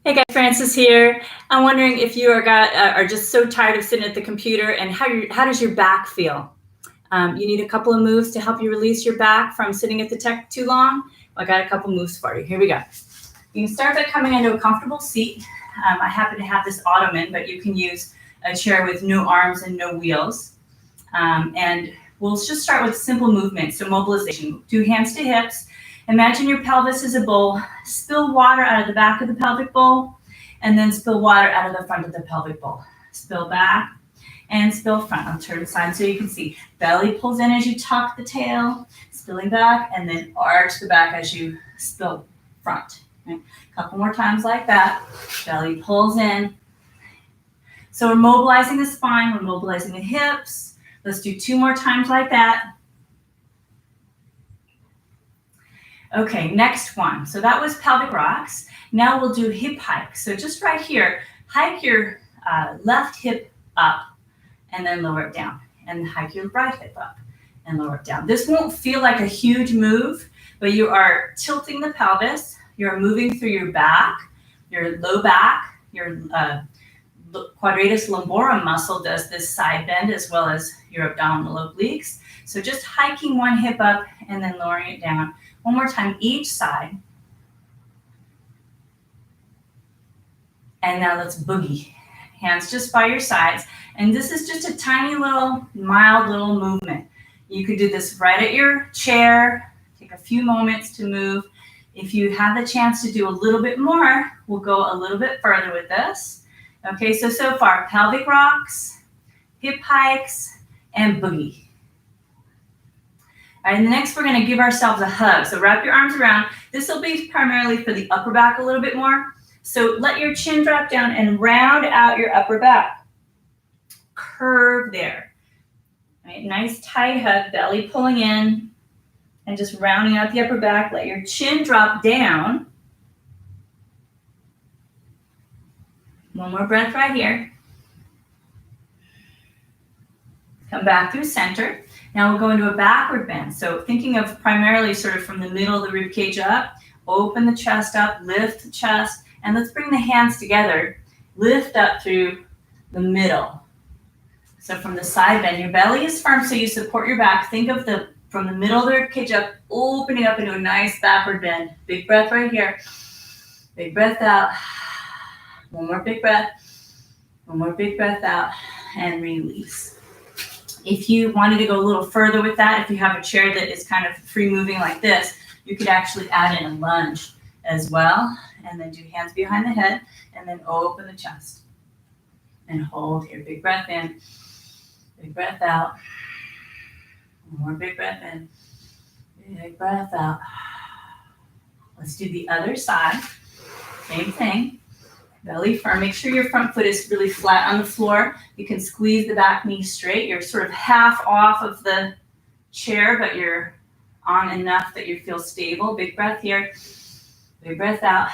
Hey guys, Francis here. I'm wondering if you are just so tired of sitting at the computer, and how does your back feel? You need a couple of moves to help you release your back from sitting at the tech too long. I got a couple moves for you. Here we go. You can start by coming into a comfortable seat. I happen to have this ottoman, but you can use a chair with no arms and no wheels. And we'll just start with simple movement. So mobilization, 2 hands to hips. Imagine your pelvis is a bowl. Spill water out of the back of the pelvic bowl, and then spill water out of the front of the pelvic bowl. Spill back and spill front. I'll turn side so you can see. Belly pulls in as you tuck the tail, spilling back, and then arch the back as you spill front. Okay? A couple more times like that. Belly pulls in. So we're mobilizing the spine, we're mobilizing the hips. Let's do 2 more times like that. Okay, next one. So that was pelvic rocks. Now we'll do hip hikes. So just right here, hike your left hip up and then lower it down. And hike your right hip up and lower it down. This won't feel like a huge move, but you are tilting the pelvis. You're moving through your back, your low back, your quadratus lumborum muscle does this side bend as well as your abdominal obliques. So just hiking one hip up and then lowering it down. One more time, each side. And now let's boogie. Hands just by your sides. And this is just a tiny little, mild little movement. You could do this right at your chair. Take a few moments to move. If you have the chance to do a little bit more, we'll go a little bit further with this. Okay, so far, pelvic rocks, hip hikes, and boogie. All right, and next we're going to give ourselves a hug. So wrap your arms around. This will be primarily for the upper back a little bit more. So let your chin drop down and round out your upper back. Curve there. All right, nice tight hug, belly pulling in, and just rounding out the upper back. Let your chin drop down. One more breath right here. Come back through center. Now we'll go into a backward bend. So thinking of primarily sort of from the middle of the rib cage up, open the chest up, lift the chest, and let's bring the hands together. Lift up through the middle. So from the side bend, your belly is firm so you support your back. Think of from the middle of the rib cage up, opening up into a nice backward bend. Big breath right here. Big breath out. One more big breath. One more big breath out and release. If you wanted to go a little further with that, if you have a chair that is kind of free moving like this, you could actually add in a lunge as well. And then do hands behind the head and then open the chest. And hold here. Big breath in. Big breath out. One more big breath in. Big breath out. Let's do the other side. Same thing. Belly firm. Make sure your front foot is really flat on the floor. You can squeeze the back knee straight. You're sort of half off of the chair, but you're on enough that you feel stable. Big breath here. Big breath out.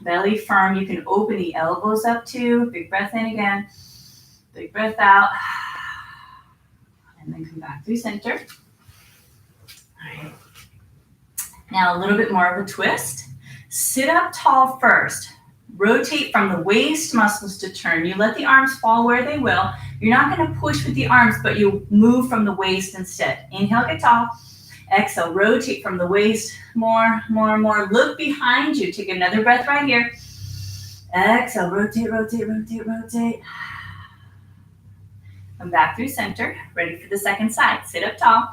Belly firm. You can open the elbows up too. Big breath in again. Big breath out. And then come back through center. All right. Now a little bit more of a twist. Sit up tall first. Rotate from the waist muscles to turn. You let the arms fall where they will. You're not going to push with the arms, but you move from the waist instead. Inhale, get tall. Exhale, rotate from the waist. More, more, more. Look behind you. Take another breath right here. Exhale, rotate, rotate, rotate, rotate. Come back through center. Ready for the second side. Sit up tall.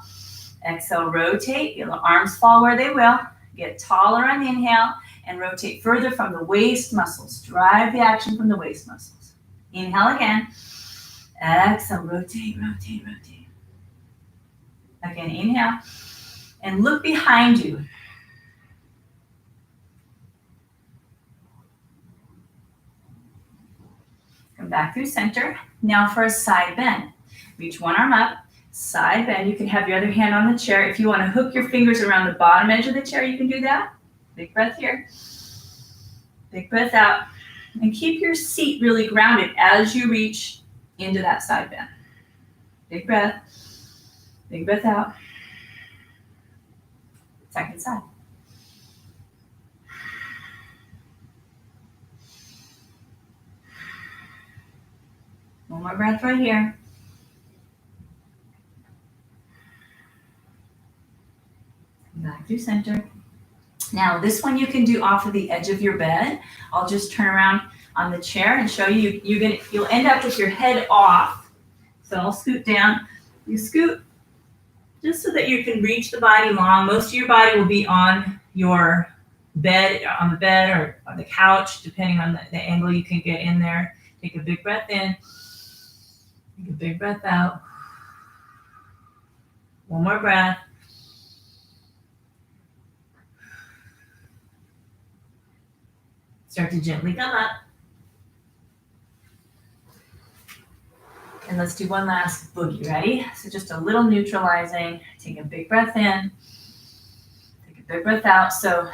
Exhale, rotate. Your arms fall where they will. Get taller on the inhale. And rotate further from the waist muscles. Drive the action from the waist muscles. Inhale again. Exhale, rotate, rotate, rotate. Again, inhale. And look behind you. Come back through center. Now for a side bend. Reach one arm up. Side bend. You can have your other hand on the chair. If you want to hook your fingers around the bottom edge of the chair, you can do that. Big breath here. Big breath out. And keep your seat really grounded as you reach into that side bend. Big breath. Big breath out. Second side. One more breath right here. Back through center. Now this one you can do off of the edge of your bed. I'll just turn around on the chair and show you. You'll end up with your head off. So I'll scoot down. You scoot just so that you can reach the body long. Most of your body will be on your bed, on the bed or on the couch, depending on the angle you can get in there. Take a big breath in. Take a big breath out. One more breath. Start to gently come up. And let's do one last boogie. Ready? So just a little neutralizing. Take a big breath in. Take a big breath out. So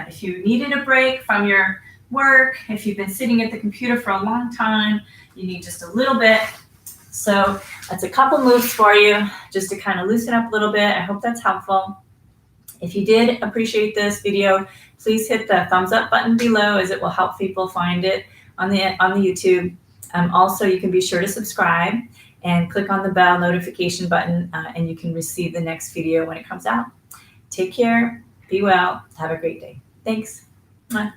if you needed a break from your work, if you've been sitting at the computer for a long time, you need just a little bit. So that's a couple moves for you just to kind of loosen up a little bit. I hope that's helpful. If you did appreciate this video, please hit the thumbs up button below, as it will help people find it on the YouTube. Also, you can be sure to subscribe and click on the bell notification button, and you can receive the next video when it comes out. Take care, be well, have a great day. Thanks. Bye.